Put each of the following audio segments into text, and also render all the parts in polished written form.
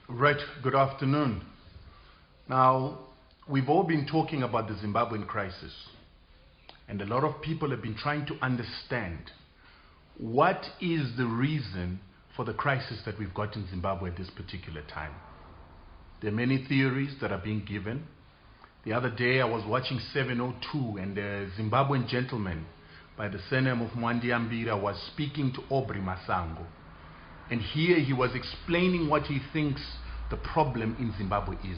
Right, good afternoon. Now, we've all been talking about the Zimbabwean crisis, and a lot of people have been trying to understand what is the reason for the crisis that we've got in Zimbabwe at this particular time. There are many theories that are being given. The other day I was watching 702 and a Zimbabwean gentleman by the surname of Mwandi Ambira was speaking to Aubrey Masango. And here he was explaining what he thinks the problem in Zimbabwe is.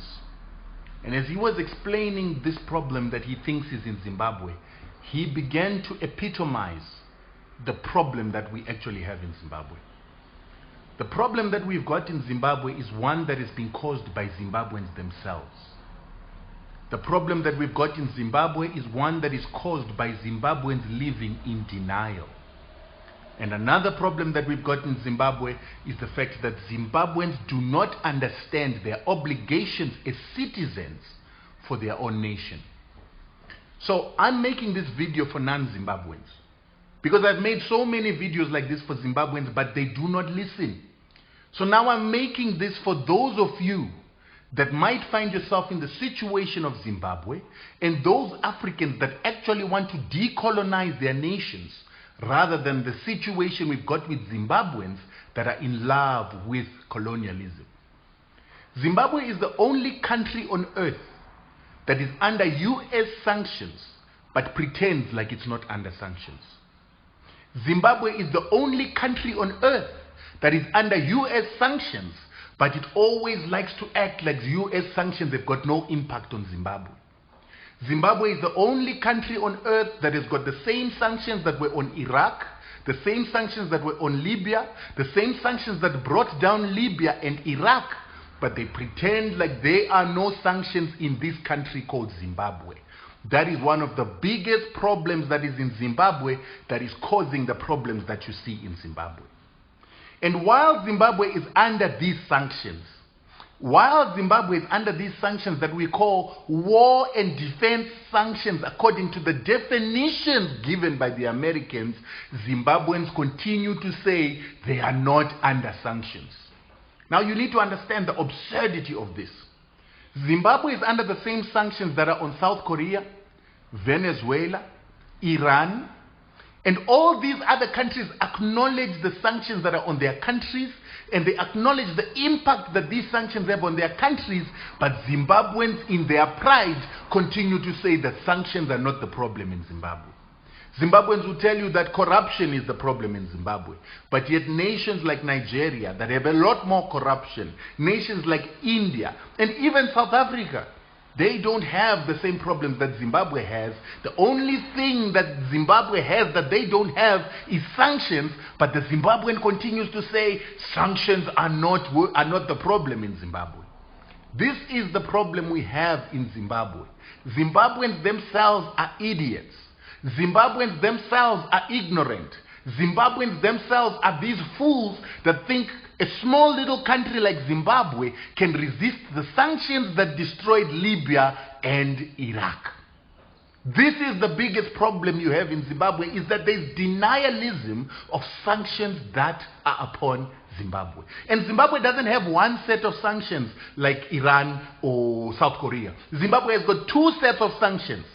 And as he was explaining this problem that he thinks is in Zimbabwe, he began to epitomize the problem that we actually have in Zimbabwe. The problem that we've got in Zimbabwe is one that has been caused by Zimbabweans themselves. The problem that we've got in Zimbabwe is one that is caused by Zimbabweans living in denial. And another problem that we've got in Zimbabwe is the fact that Zimbabweans do not understand their obligations as citizens for their own nation. So I'm making this video for non-Zimbabweans because I've made so many videos like this for Zimbabweans, but they do not listen. So now I'm making this for those of you that might find yourself in the situation of Zimbabwe and those Africans that actually want to decolonize their nations rather than the situation we've got with Zimbabweans that are in love with colonialism. Zimbabwe is the only country on earth that is under US sanctions but pretends like it's not under sanctions. Zimbabwe is the only country on earth that is under US sanctions, but it always likes to act like the US sanctions have got no impact on Zimbabwe. Zimbabwe is the only country on earth that has got the same sanctions that were on Iraq, the same sanctions that were on Libya, the same sanctions that brought down Libya and Iraq, but they pretend like there are no sanctions in this country called Zimbabwe. That is one of the biggest problems that is in Zimbabwe that is causing the problems that you see in Zimbabwe. And while Zimbabwe is under these sanctions, that we call war and defense sanctions according to the definitions given by the Americans, Zimbabweans continue to say they are not under sanctions. Now you need to understand the absurdity of this. Zimbabwe is under the same sanctions that are on South Korea, Venezuela, Iran, and all these other countries acknowledge the sanctions that are on their countries, and they acknowledge the impact that these sanctions have on their countries, but Zimbabweans in their pride continue to say that sanctions are not the problem in Zimbabwe. Zimbabweans will tell you that corruption is the problem in Zimbabwe, but yet nations like Nigeria that have a lot more corruption, nations like India, and even South Africa, they don't have the same problems that Zimbabwe has. The only thing that Zimbabwe has that they don't have is sanctions, but the Zimbabwean continues to say sanctions are not the problem in Zimbabwe. This is the problem we have in Zimbabwe. Zimbabweans themselves are idiots. Zimbabweans themselves are ignorant. Zimbabweans themselves are these fools that think a small little country like Zimbabwe can resist the sanctions that destroyed Libya and Iraq. This is the biggest problem you have in Zimbabwe, is that there's denialism of sanctions that are upon Zimbabwe. And Zimbabwe doesn't have one set of sanctions like Iran or South Korea. Zimbabwe has got two sets of sanctions.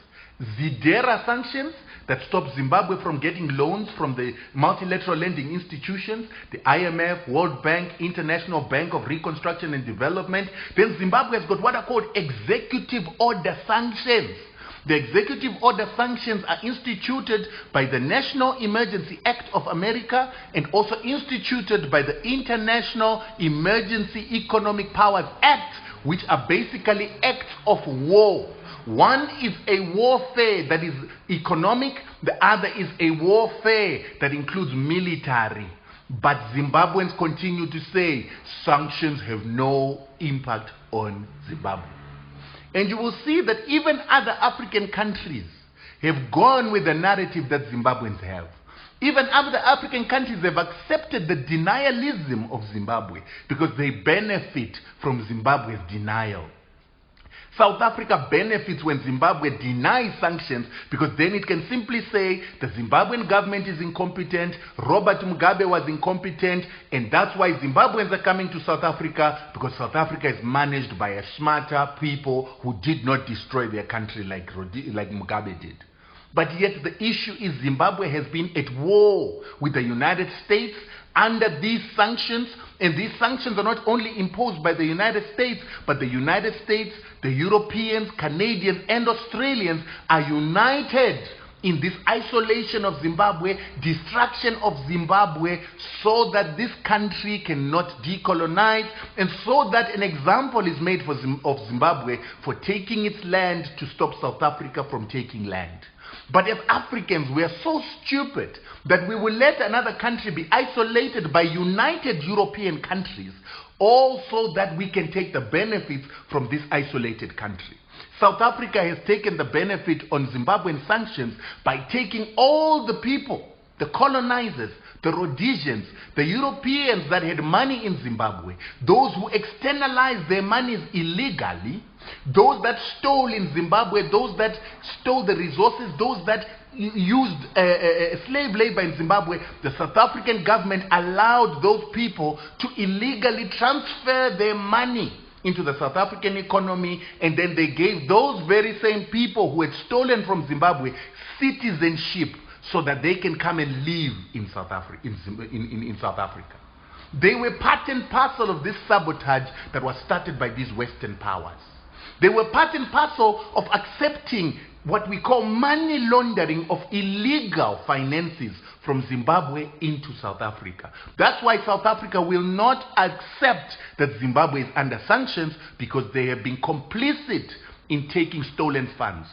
Zidera sanctions that stop Zimbabwe from getting loans from the multilateral lending institutions, the IMF, World Bank, International Bank of Reconstruction and Development. Then Zimbabwe has got what are called executive order sanctions. The executive order sanctions are instituted by the National Emergency Act of America and also instituted by the International Emergency Economic Powers Act, which are basically acts of war. One is a warfare that is economic, the other is a warfare that includes military. But Zimbabweans continue to say sanctions have no impact on Zimbabwe. And you will see that even other African countries have gone with the narrative that Zimbabweans have. Even other African countries have accepted the denialism of Zimbabwe because they benefit from Zimbabwe's denial. South Africa benefits when Zimbabwe denies sanctions, because then it can simply say the Zimbabwean government is incompetent, Robert Mugabe was incompetent, and that's why Zimbabweans are coming to South Africa, because South Africa is managed by a smarter people who did not destroy their country like Mugabe did. But yet the issue is Zimbabwe has been at war with the United States under these sanctions, and these sanctions are not only imposed by the United States, but the United States, the Europeans, Canadians, and Australians are united in this isolation of Zimbabwe, destruction of Zimbabwe, so that this country cannot decolonize, and so that an example is made of Zimbabwe for taking its land to stop South Africa from taking land. But as Africans, we are so stupid that we will let another country be isolated by united European countries, all so that we can take the benefits from this isolated country. South Africa has taken the benefit on Zimbabwean sanctions by taking all the people, the colonizers, the Rhodesians, the Europeans that had money in Zimbabwe, those who externalized their monies illegally, those that stole in Zimbabwe, those that stole the resources, those that used slave labor in Zimbabwe. The South African government allowed those people to illegally transfer their money into the South African economy, and then they gave those very same people who had stolen from Zimbabwe citizenship so that they can come and live in South Africa. In South Africa. They were part and parcel of this sabotage that was started by these Western powers. They were part and parcel of accepting what we call money laundering of illegal finances from Zimbabwe into South Africa. That's why South Africa will not accept that Zimbabwe is under sanctions, because they have been complicit in taking stolen funds.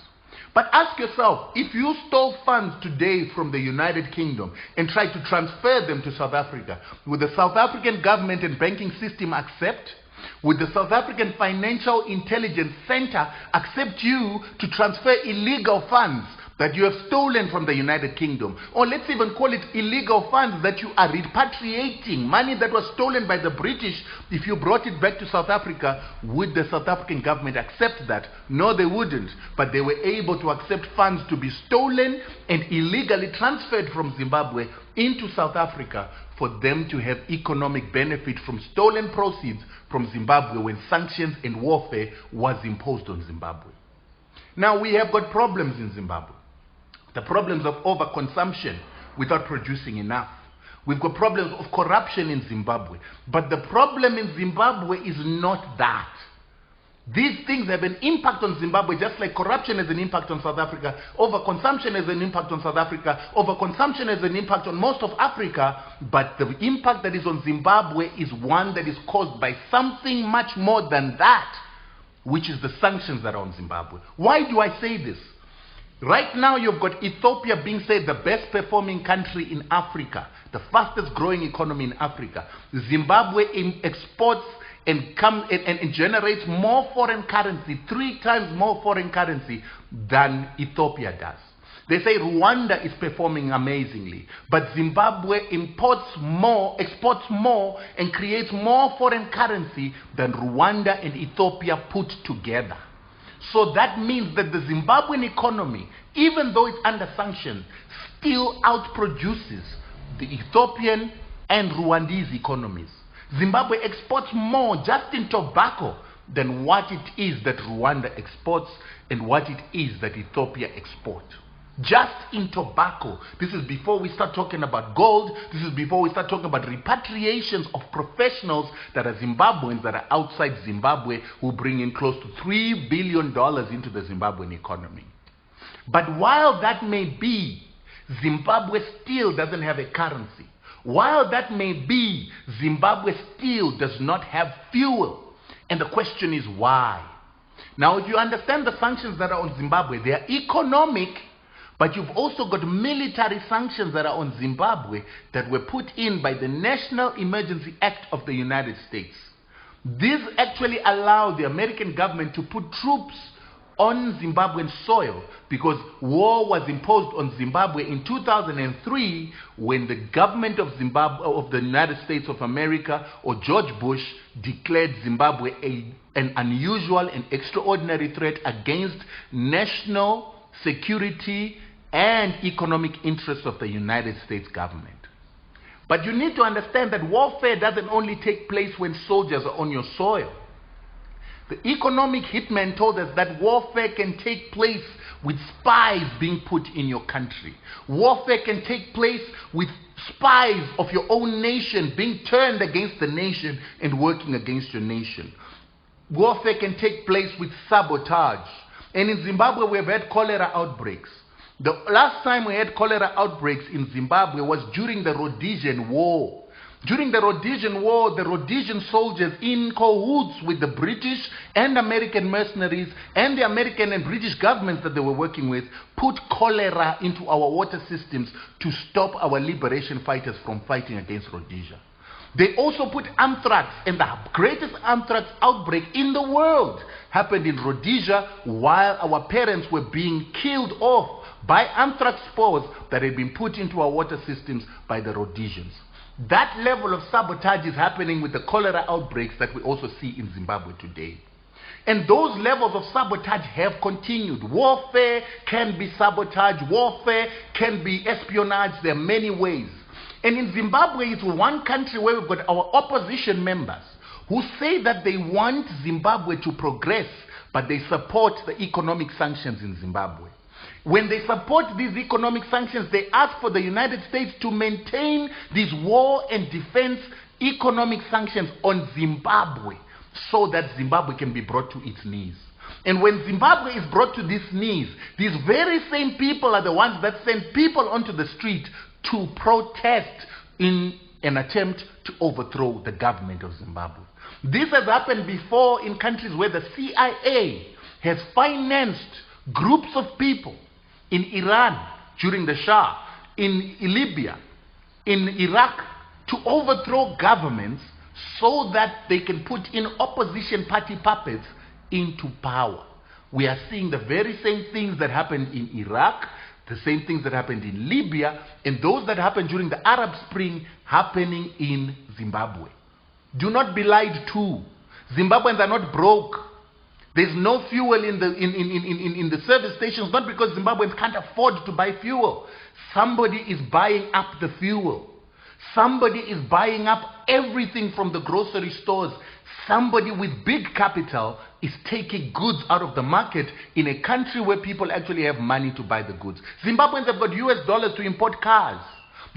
But ask yourself, if you stole funds today from the United Kingdom and try to transfer them to South Africa, would the South African government and banking system accept? Would the South African Financial Intelligence Center accept you to transfer illegal funds that you have stolen from the United Kingdom? Or let's even call it illegal funds that you are repatriating, money that was stolen by the British. If you brought it back to South Africa, would the South African government accept that? No, they wouldn't. But they were able to accept funds to be stolen and illegally transferred from Zimbabwe into South Africa for them to have economic benefit from stolen proceeds from Zimbabwe when sanctions and warfare was imposed on Zimbabwe. Now we have got problems in Zimbabwe. The problems of overconsumption without producing enough. We've got problems of corruption in Zimbabwe. But the problem in Zimbabwe is not that. These things have an impact on Zimbabwe, just like corruption has an impact on South Africa, overconsumption has an impact on South Africa, overconsumption has an impact on most of Africa, but the impact that is on Zimbabwe is one that is caused by something much more than that, which is the sanctions that are on Zimbabwe. Why do I say this? Right now you've got Ethiopia being said the best performing country in Africa, the fastest growing economy in Africa. Zimbabwe exports and generates more foreign currency, 3 times more foreign currency than Ethiopia does. They say Rwanda is performing amazingly, but Zimbabwe exports more and creates more foreign currency than Rwanda and Ethiopia put together. So that means that the Zimbabwean economy, even though it's under sanctions, still outproduces the Ethiopian and Rwandese economies. Zimbabwe exports more just in tobacco than what it is that Rwanda exports and what it is that Ethiopia exports. Just in tobacco. This is before we start talking about gold. This is before we start talking about repatriations of professionals that are Zimbabweans that are outside Zimbabwe, who bring in close to $3 billion into the Zimbabwean economy. But while that may be, Zimbabwe still doesn't have a currency. While that may be, Zimbabwe still does not have fuel. And the question is why? Now, if you understand the sanctions that are on Zimbabwe, they are economic, but you've also got military sanctions that are on Zimbabwe that were put in by the National Emergency Act of the United States. These actually allow the American government to put troops on Zimbabwean soil, because war was imposed on Zimbabwe in 2003 when the government of Zimbabwe, of the United States of America, or George Bush, declared Zimbabwe an unusual and extraordinary threat against national security and economic interests of the United States government. But you need to understand that warfare doesn't only take place when soldiers are on your soil. The economic hitman told us that warfare can take place with spies being put in your country. Warfare can take place with spies of your own nation being turned against the nation and working against your nation. Warfare can take place with sabotage. And in Zimbabwe, we have had cholera outbreaks. The last time we had cholera outbreaks in Zimbabwe was during the Rhodesian War. During the Rhodesian War, the Rhodesian soldiers, in cahoots with the British and American mercenaries and the American and British governments that they were working with, put cholera into our water systems to stop our liberation fighters from fighting against Rhodesia. They also put anthrax, and the greatest anthrax outbreak in the world happened in Rhodesia while our parents were being killed off by anthrax spores that had been put into our water systems by the Rhodesians. That level of sabotage is happening with the cholera outbreaks that we also see in Zimbabwe today. And those levels of sabotage have continued. Warfare can be sabotage. Warfare can be espionage. There are many ways. And in Zimbabwe, it's one country where we've got our opposition members who say that they want Zimbabwe to progress, but they support the economic sanctions in Zimbabwe. When they support these economic sanctions, they ask for the United States to maintain these war and defense economic sanctions on Zimbabwe so that Zimbabwe can be brought to its knees. And when Zimbabwe is brought to these knees, these very same people are the ones that send people onto the street to protest in an attempt to overthrow the government of Zimbabwe. This has happened before in countries where the CIA has financed groups of people. In Iran, during the Shah, in Libya, in Iraq, to overthrow governments so that they can put in opposition party puppets into power. We are seeing the very same things that happened in Iraq, the same things that happened in Libya, and those that happened during the Arab Spring happening in Zimbabwe. Do not be lied to. Zimbabweans are not broke. There's no fuel in the service stations, not because Zimbabweans can't afford to buy fuel. Somebody is buying up the fuel. Somebody is buying up everything from the grocery stores. Somebody with big capital is taking goods out of the market in a country where people actually have money to buy the goods. Zimbabweans have got US dollars to import cars.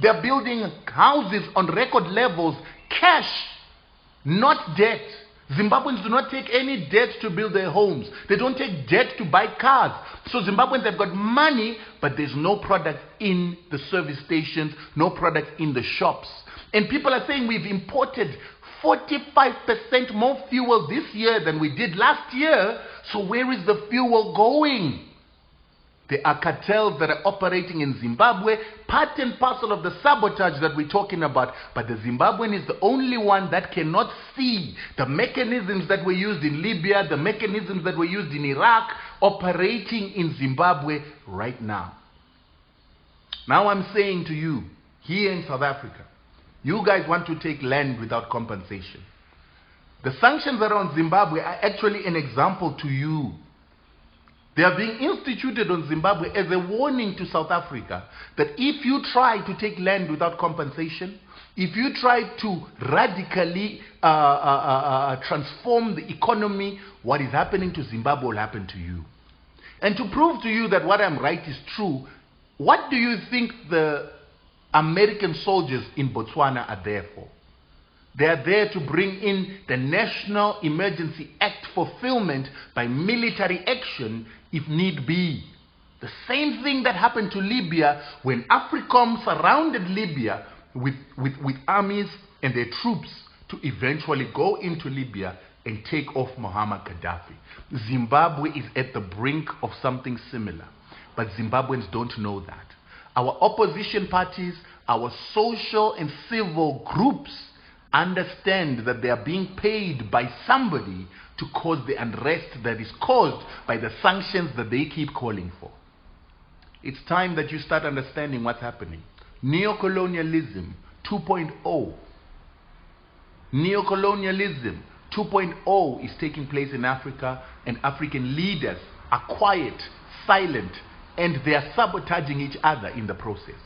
They're building houses on record levels, cash, not debt. Zimbabweans do not take any debt to build their homes. They don't take debt to buy cars. So Zimbabweans have got money, but there's no product in the service stations, no product in the shops. And people are saying we've imported 45% more fuel this year than we did last year. So where is the fuel going? There are cartels that are operating in Zimbabwe, part and parcel of the sabotage that we're talking about. But the Zimbabwean is the only one that cannot see the mechanisms that were used in Libya, the mechanisms that were used in Iraq, operating in Zimbabwe right now. Now I'm saying to you, here in South Africa, you guys want to take land without compensation. The sanctions around Zimbabwe are actually an example to you. They are being instituted on Zimbabwe as a warning to South Africa that if you try to take land without compensation, if you try to radically transform the economy, what is happening to Zimbabwe will happen to you. And to prove to you that what I'm right is true, what do you think the American soldiers in Botswana are there for? They are there to bring in the National Emergency Act fulfillment by military action if need be. The same thing that happened to Libya when AFRICOM surrounded Libya with armies and their troops to eventually go into Libya and take off Muammar Gaddafi. Zimbabwe is at the brink of something similar, but Zimbabweans don't know that. Our opposition parties, our social and civil groups understand that they are being paid by somebody to cause the unrest that is caused by the sanctions that they keep calling for. It's time that you start understanding what's happening. Neocolonialism 2.0. Neocolonialism 2.0 is taking place in Africa, and African leaders are quiet, silent, and they are sabotaging each other in the process.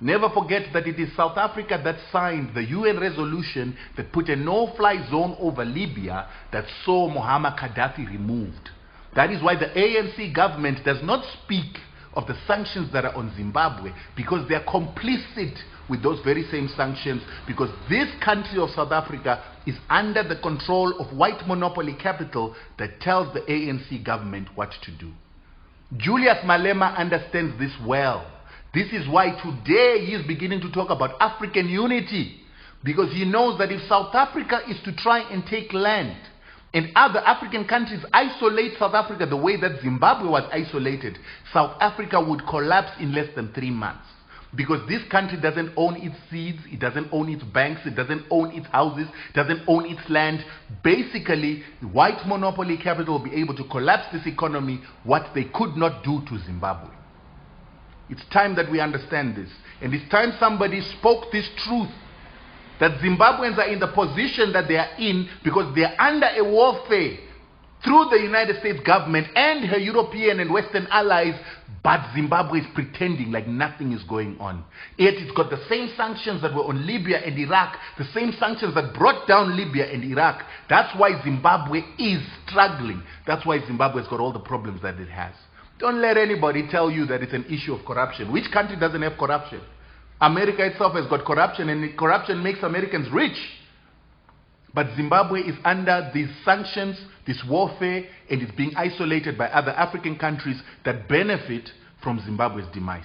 Never forget that it is South Africa that signed the UN resolution that put a no-fly zone over Libya that saw Muammar Gaddafi removed. That is why the ANC government does not speak of the sanctions that are on Zimbabwe, because they are complicit with those very same sanctions, because this country of South Africa is under the control of white monopoly capital that tells the ANC government what to do. Julius Malema understands this well. This is why today he is beginning to talk about African unity, because he knows that if South Africa is to try and take land and other African countries isolate South Africa the way that Zimbabwe was isolated, South Africa would collapse in less than 3 months. Because this country doesn't own its seeds, it doesn't own its banks, it doesn't own its houses, it doesn't own its land. Basically, white monopoly capital will be able to collapse this economy, what they could not do to Zimbabwe. It's time that we understand this. And it's time somebody spoke this truth, that Zimbabweans are in the position that they are in because they are under a warfare through the United States government and her European and Western allies, but Zimbabwe is pretending like nothing is going on. Yet it's got the same sanctions that were on Libya and Iraq, the same sanctions that brought down Libya and Iraq. That's why Zimbabwe is struggling. That's why Zimbabwe has got all the problems that it has. Don't let anybody tell you that it's an issue of corruption. Which country doesn't have corruption? America itself has got corruption, and corruption makes Americans rich. But Zimbabwe is under these sanctions, this warfare, and it's being isolated by other African countries that benefit from Zimbabwe's demise.